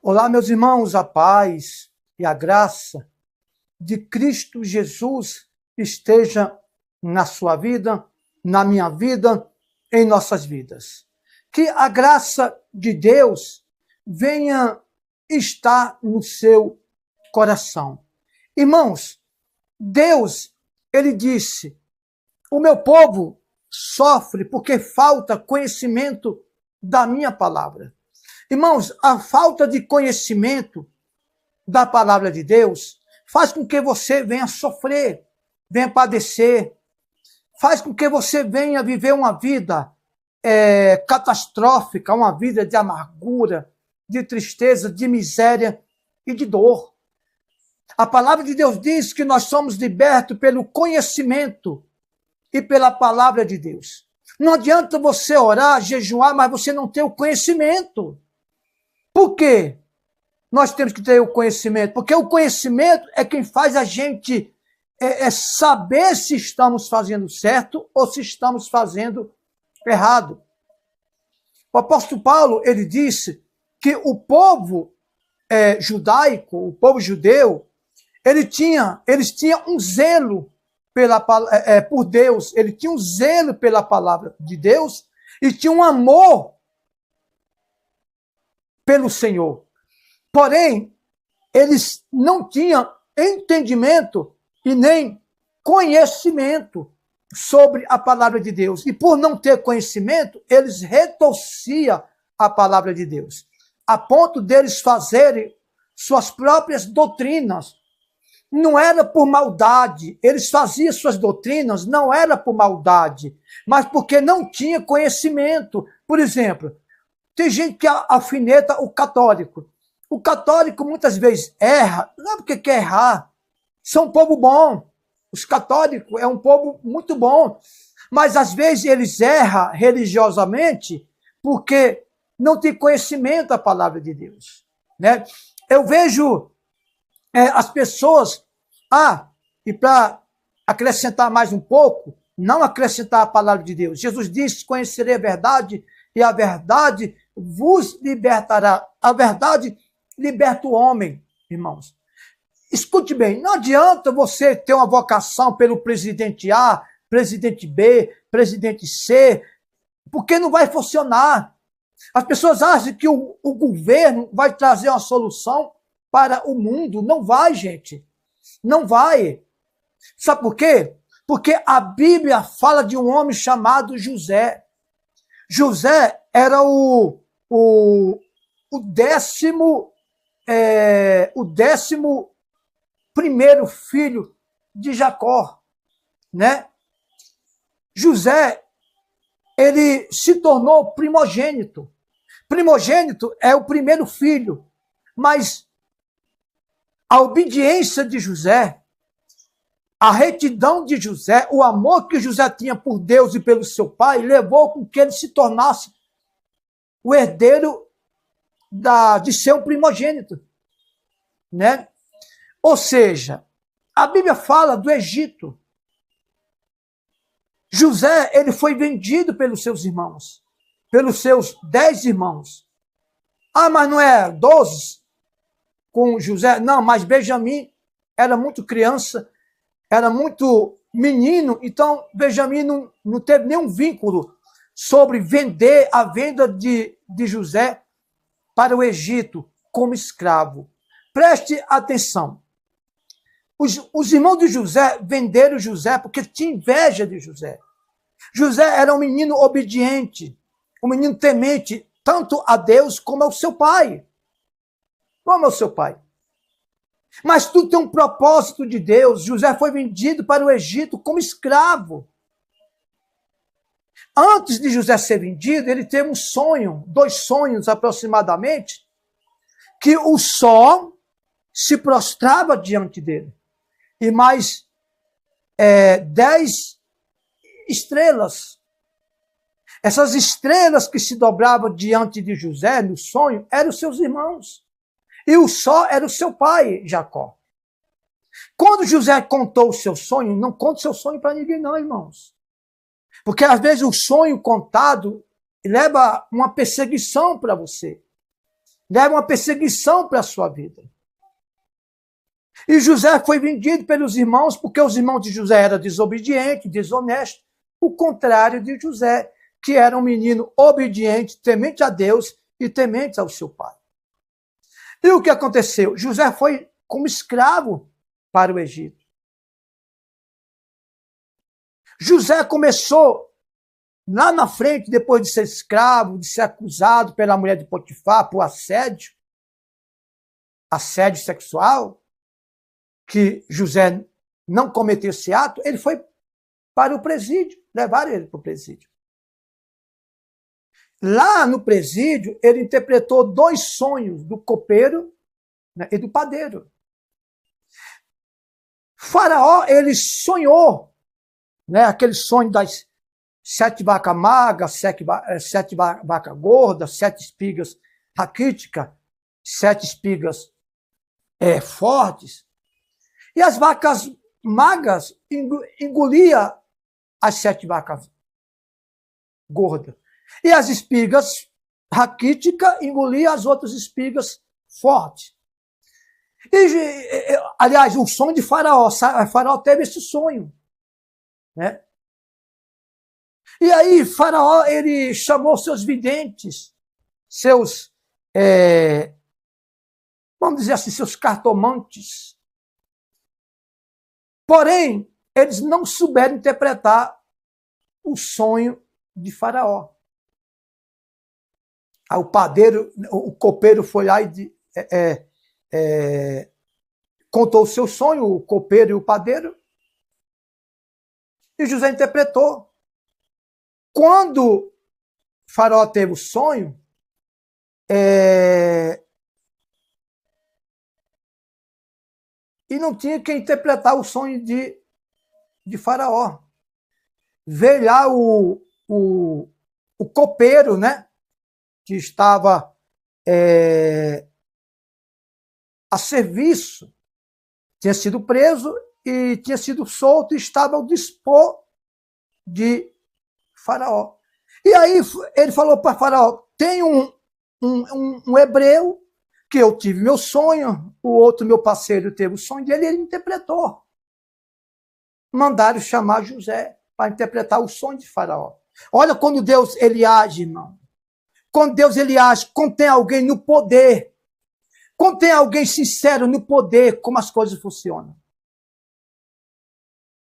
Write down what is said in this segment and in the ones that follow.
Olá, meus irmãos, a paz e a graça de Cristo Jesus esteja na sua vida, na minha vida, em nossas vidas. Que a graça de Deus venha estar no seu coração. Irmãos, Deus, ele disse: o meu povo sofre porque falta conhecimento da minha palavra. Irmãos, a falta de conhecimento da palavra de Deus faz com que você venha sofrer, venha padecer, faz com que você venha viver uma vida catastrófica, uma vida de amargura, de tristeza, de miséria e de dor. A palavra de Deus diz que nós somos libertos pelo conhecimento e pela palavra de Deus. Não adianta você orar, jejuar, mas você não ter o conhecimento. Por quê? Nós temos que ter o conhecimento, porque o conhecimento é quem faz a gente saber se estamos fazendo certo ou se estamos fazendo errado. O apóstolo Paulo, ele disse que o povo judaico, o povo judeu, eles tinham um zelo por Deus, ele tinha um zelo pela palavra de Deus e tinha um amor pelo Senhor. Porém, eles não tinham entendimento e nem conhecimento sobre a palavra de Deus. E por não ter conhecimento, eles retorciam a palavra de Deus, a ponto deles fazerem suas próprias doutrinas. Não era por maldade, eles faziam suas doutrinas, não era por maldade, mas porque não tinha conhecimento. Por exemplo, tem gente que alfineta o católico. O católico muitas vezes erra, não é porque quer errar, são um povo bom. Os católicos é um povo muito bom, mas às vezes eles erram religiosamente porque não tem conhecimento da palavra de Deus, né? Eu vejo as pessoas, e para acrescentar mais um pouco, não acrescentar a palavra de Deus. Jesus disse: conhecerei a verdade e a verdade vos libertará. A verdade liberta o homem, irmãos. Escute bem, não adianta você ter uma vocação pelo presidente A, presidente B, presidente C, porque não vai funcionar. As pessoas acham que o governo vai trazer uma solução para o mundo. Não vai, gente. Não vai. Sabe por quê? Porque a Bíblia fala de um homem chamado José. José era o 11º filho de Jacó, né? José, ele se tornou primogênito. Primogênito é o primeiro filho, mas a obediência de José, a retidão de José, o amor que José tinha por Deus e pelo seu pai, levou com que ele se tornasse o herdeiro de seu primogênito, né? Ou seja, a Bíblia fala do Egito. José, ele foi vendido pelos seus irmãos, pelos seus 10 irmãos. Mas não é 12 com José? Não, mas Benjamim era muito criança, era muito menino, então Benjamim não teve nenhum vínculo sobre a venda de José para o Egito como escravo. Preste atenção. Os irmãos de José venderam José porque tinham inveja de José. José era um menino obediente, um menino temente, tanto a Deus como ao seu pai. Como ao seu pai. Mas tudo tem um propósito de Deus. José foi vendido para o Egito como escravo. Antes de José ser vendido, ele teve um sonho, 2 sonhos aproximadamente, que o sol se prostrava diante dele. E mais 10 estrelas. Essas estrelas que se dobravam diante de José no sonho eram os seus irmãos. E o sol era o seu pai, Jacó. Quando José contou o seu sonho, não conte seu sonho para ninguém não, irmãos. Porque às vezes o sonho contado leva uma perseguição para você. leva uma perseguição para a sua vida. E José foi vendido pelos irmãos, porque os irmãos de José eram desobedientes, desonestos, o contrário de José, que era um menino obediente, temente a Deus e temente ao seu pai. E o que aconteceu? José foi como escravo para o Egito. José começou lá na frente, depois de ser escravo, de ser acusado pela mulher de Potifar por assédio sexual, que José não cometeu esse ato, ele foi para o presídio, levaram ele para o presídio. Lá no presídio, ele interpretou 2 sonhos, do copeiro, né, e do padeiro. Faraó, ele sonhou, né, aquele sonho das 7 vacas magras, 7 vacas gordas, 7 espigas raquíticas, 7 espigas fortes. E as vacas magras engoliam as 7 vacas gordas. E as espigas raquíticas engoliam as outras espigas fortes. E, aliás, um sonho de Faraó. Faraó teve esse sonho, né? E aí, Faraó, ele chamou seus videntes, seus, vamos dizer assim, seus cartomantes. Porém, eles não souberam interpretar o sonho de Faraó. Aí o padeiro, o copeiro foi lá e contou o seu sonho, o copeiro e o padeiro, e José interpretou. Quando Faraó teve o sonho, e não tinha quem interpretar o sonho de Faraó. Veio lá o copeiro, né, que estava a serviço, tinha sido preso e tinha sido solto e estava ao dispor de Faraó. E aí ele falou para Faraó, tem um hebreu que eu tive meu sonho, o outro, meu parceiro, teve o sonho dele e ele interpretou. Mandaram chamar José para interpretar o sonho de Faraó. Olha quando Deus ele age, irmão. Quando Deus ele age, quando tem alguém no poder, quando tem alguém sincero no poder, como as coisas funcionam.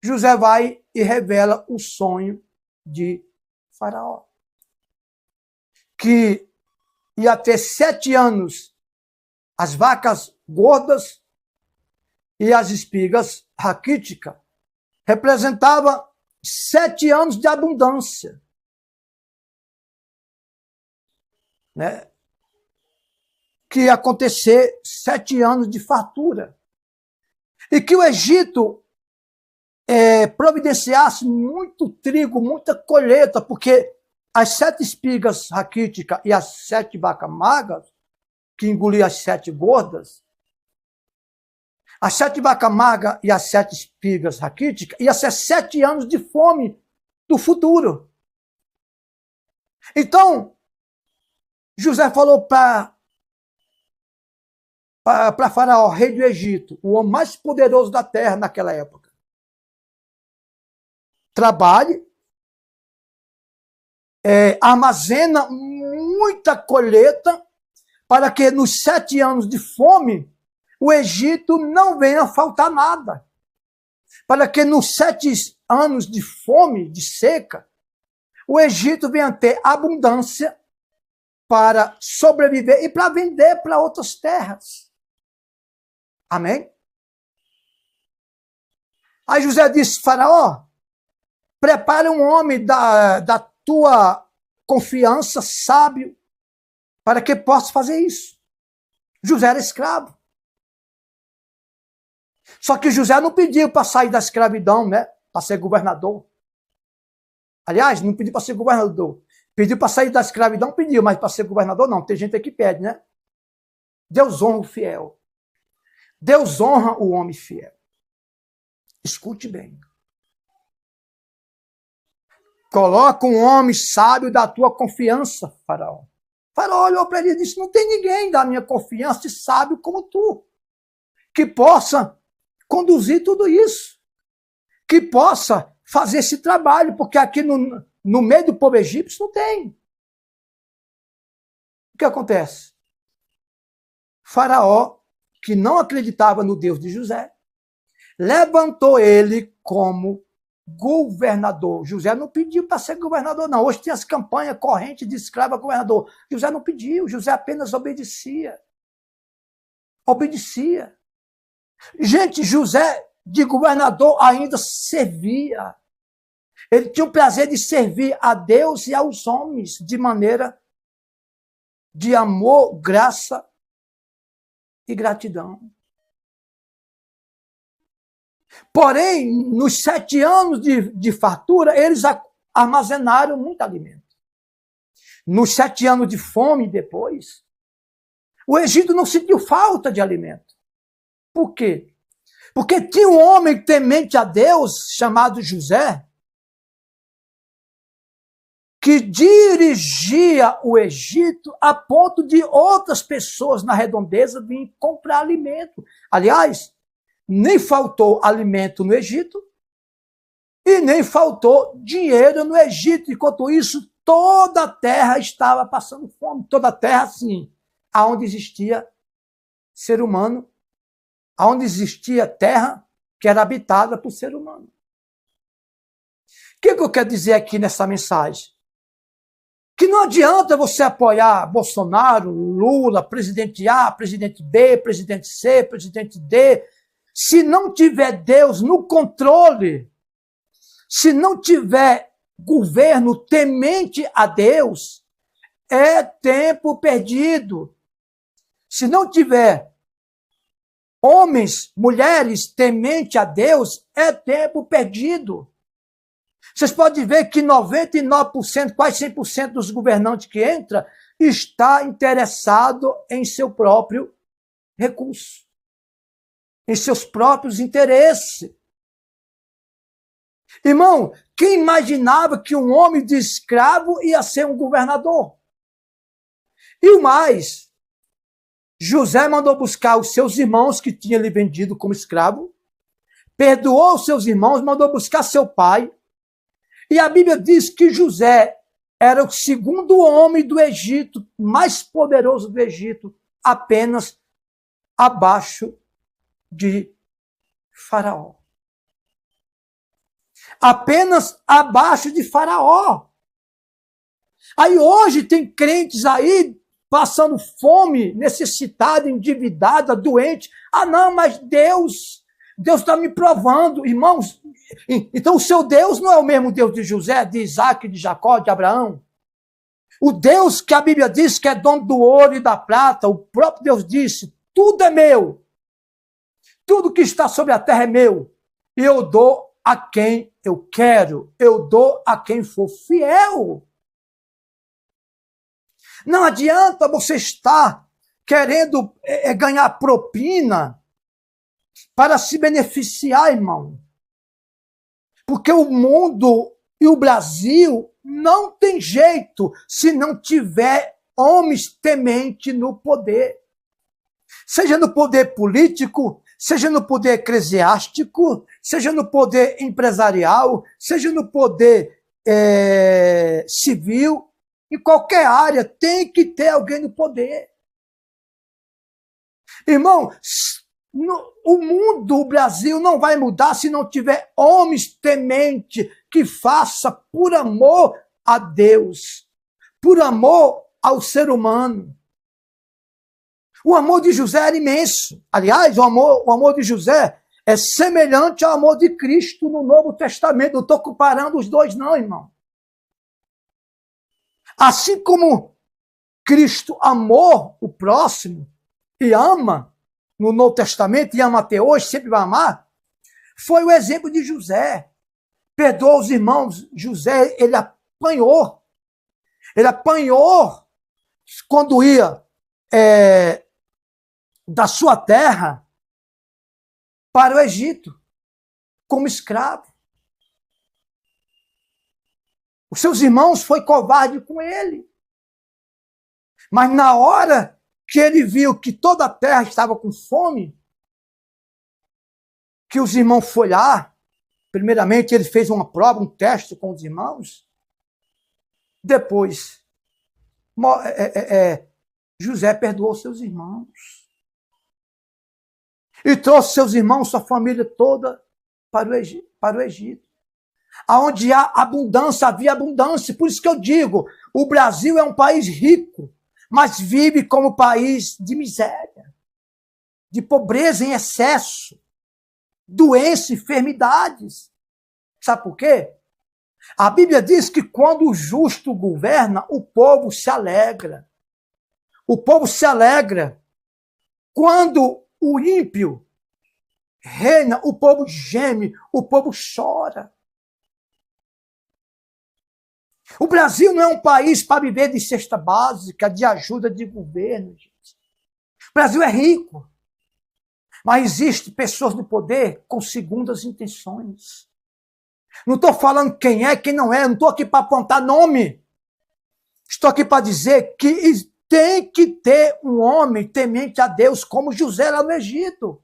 José vai e revela o sonho de Faraó. Que ia ter 7 anos as vacas gordas e as espigas raquíticas. Representava 7 anos de abundância. Né? Que ia acontecer 7 anos de fartura. E que o Egito providenciasse muito trigo, muita colheita, porque as 7 espigas raquíticas e as 7 vacas magras, que engoliam as 7 gordas, as 7 vacas magras e as 7 espigas raquíticas, ia ser 7 anos de fome do futuro. Então, José falou para Faraó, rei do Egito, o homem mais poderoso da terra naquela época. Trabalhe, armazena muita colheita para que nos 7 anos de fome o Egito não venha a faltar nada. Para que nos 7 anos de fome, de seca, o Egito venha a ter abundância para sobreviver e para vender para outras terras. Amém? Aí José disse, Faraó, prepara um homem da tua confiança, sábio, para que possa fazer isso. José era escravo. Só que José não pediu para sair da escravidão, né? Para ser governador. Aliás, não pediu para ser governador. Pediu para sair da escravidão, pediu, mas para ser governador não. Tem gente aqui que pede, né? Deus honra o fiel. Deus honra o homem fiel. Escute bem. Coloca um homem sábio da tua confiança, Faraó. Faraó olhou para ele e disse: não tem ninguém da minha confiança e sábio como tu, que possa conduzir tudo isso, que possa fazer esse trabalho, porque aqui no meio do povo egípcio não tem. O que acontece? Faraó, que não acreditava no Deus de José, levantou ele como governador. José não pediu para ser governador, não. Hoje tem as campanhas correntes de escravo a governador. José não pediu, José apenas obedecia. Obedecia. Gente, José, de governador, ainda servia. Ele tinha o prazer de servir a Deus e aos homens de maneira de amor, graça e gratidão. Porém, nos 7 anos de fartura, eles armazenaram muito alimento. Nos 7 anos de fome depois, o Egito não sentiu falta de alimento. Por quê? Porque tinha um homem temente a Deus, chamado José, que dirigia o Egito a ponto de outras pessoas na redondeza virem comprar alimento. Aliás, nem faltou alimento no Egito e nem faltou dinheiro no Egito. Enquanto isso, toda a terra estava passando fome. Toda a terra, sim, aonde existia ser humano, aonde existia terra que era habitada por ser humano. O que eu quero dizer aqui nessa mensagem? Que não adianta você apoiar Bolsonaro, Lula, presidente A, presidente B, presidente C, presidente D, se não tiver Deus no controle, se não tiver governo temente a Deus, é tempo perdido. Se não tiver homens, mulheres temente a Deus, é tempo perdido. Vocês podem ver que 99%, quase 100% dos governantes que entram está interessado em seu próprio recurso, em seus próprios interesses. Irmão, quem imaginava que um homem de escravo ia ser um governador? E o mais, José mandou buscar os seus irmãos que tinham lhe vendido como escravo, perdoou os seus irmãos, mandou buscar seu pai, e a Bíblia diz que José era o segundo homem do Egito, mais poderoso do Egito, apenas abaixo de Faraó. Apenas abaixo de Faraó. Aí hoje tem crentes aí passando fome, necessitada, endividada, doente. Ah, não, mas Deus está me provando. Irmãos, então o seu Deus não é o mesmo Deus de José, de Isaac, de Jacó, de Abraão? O Deus que a Bíblia diz que é dono do ouro e da prata, o próprio Deus disse, tudo é meu. Tudo que está sobre a terra é meu. E eu dou a quem eu quero. Eu dou a quem for fiel. Não adianta você estar querendo ganhar propina para se beneficiar, irmão. Porque o mundo e o Brasil não tem jeito se não tiver homens tementes no poder. Seja no poder político, seja no poder eclesiástico, seja no poder empresarial, seja no poder civil, em qualquer área tem que ter alguém no poder. Irmão, o mundo, o Brasil não vai mudar se não tiver homens tementes que faça por amor a Deus, por amor ao ser humano. O amor de José era imenso. Aliás, o amor de José é semelhante ao amor de Cristo no Novo Testamento. Não estou comparando os dois, não, irmão. Assim como Cristo amou o próximo e ama no Novo Testamento, e ama até hoje, sempre vai amar, foi o exemplo de José. Perdoou os irmãos. José, ele apanhou. Ele apanhou quando ia da sua terra para o Egito, como escravo. Os seus irmãos foi covarde com ele. Mas na hora que ele viu que toda a terra estava com fome, que os irmãos foram lá, primeiramente ele fez uma prova, um teste com os irmãos. Depois, José perdoou seus irmãos. E trouxe seus irmãos, sua família toda para o Egito. Onde há abundância, havia abundância. Por isso que eu digo, o Brasil é um país rico, mas vive como país de miséria, de pobreza em excesso, doença, enfermidades. Sabe por quê? A Bíblia diz que quando o justo governa, o povo se alegra. O povo se alegra. Quando o ímpio reina, o povo geme, o povo chora. O Brasil não é um país para viver de cesta básica, de ajuda de governo, gente. O Brasil é rico, mas existem pessoas no poder com segundas intenções. Não estou falando quem é, quem não é, não estou aqui para apontar nome. Estou aqui para dizer que tem que ter um homem temente a Deus, como José lá no Egito.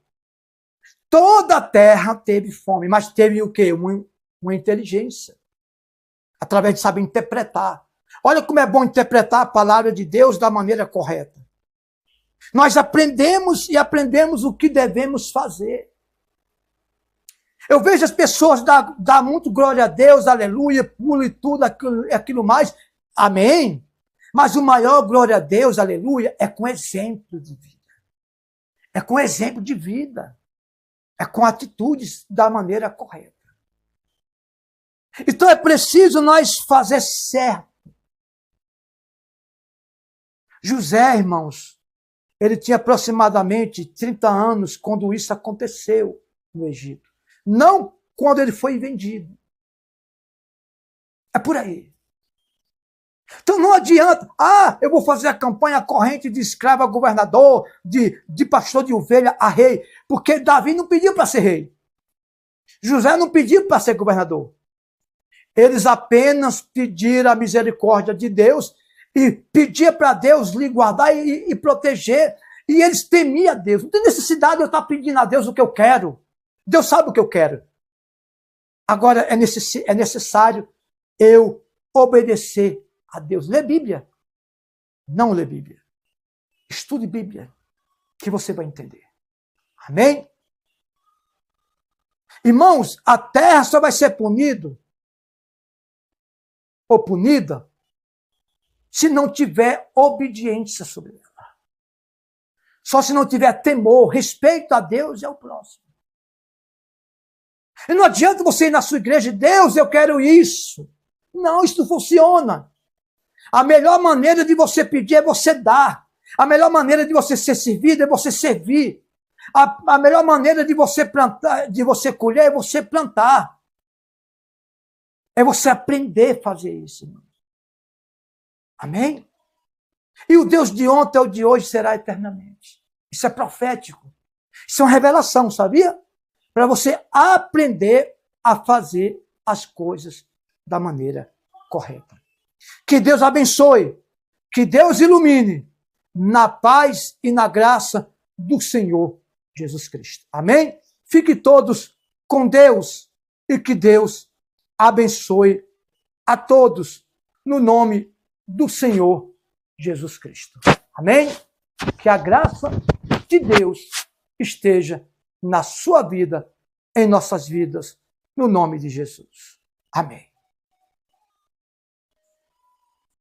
Toda a terra teve fome, mas teve o quê? Uma inteligência. Através de saber interpretar. Olha como é bom interpretar a palavra de Deus da maneira correta. Nós aprendemos o que devemos fazer. Eu vejo as pessoas dar muito glória a Deus, aleluia, pulo e tudo, aquilo mais. Amém? Mas o maior glória a Deus, aleluia, é com exemplo de vida. É com exemplo de vida. É com atitudes da maneira correta. Então é preciso nós fazer certo. José, irmãos, ele tinha aproximadamente 30 anos quando isso aconteceu no Egito. Não quando ele foi vendido. É por aí. Então não adianta, eu vou fazer a campanha corrente de escravo a governador, de pastor de ovelha a rei, porque Davi não pediu para ser rei. José não pediu para ser governador. Eles apenas pediram a misericórdia de Deus e pediam para Deus lhe guardar e proteger. E eles temiam a Deus. Não tem necessidade de eu estar pedindo a Deus o que eu quero. Deus sabe o que eu quero. Agora é necessário eu obedecer a Deus. Lê Bíblia. Não lê Bíblia. Estude Bíblia, que você vai entender. Amém? Irmãos, a terra só vai ser punida se não tiver obediência sobre ela. Só se não tiver temor, respeito a Deus e ao próximo. E não adianta você ir na sua igreja, Deus, eu quero isso. Não, isso não funciona. A melhor maneira de você pedir é você dar. A melhor maneira de você ser servido é você servir. A melhor maneira de você plantar, de você colher é você plantar. É você aprender a fazer isso, irmão. Amém? E o Deus de ontem ou de hoje será eternamente. Isso é profético. Isso é uma revelação, sabia? Para você aprender a fazer as coisas da maneira correta. Que Deus abençoe. Que Deus ilumine na paz e na graça do Senhor Jesus Cristo. Amém? Fiquem todos com Deus e que Deus abençoe a todos no nome do Senhor Jesus Cristo. Amém? Que a graça de Deus esteja na sua vida, em nossas vidas, no nome de Jesus. Amém.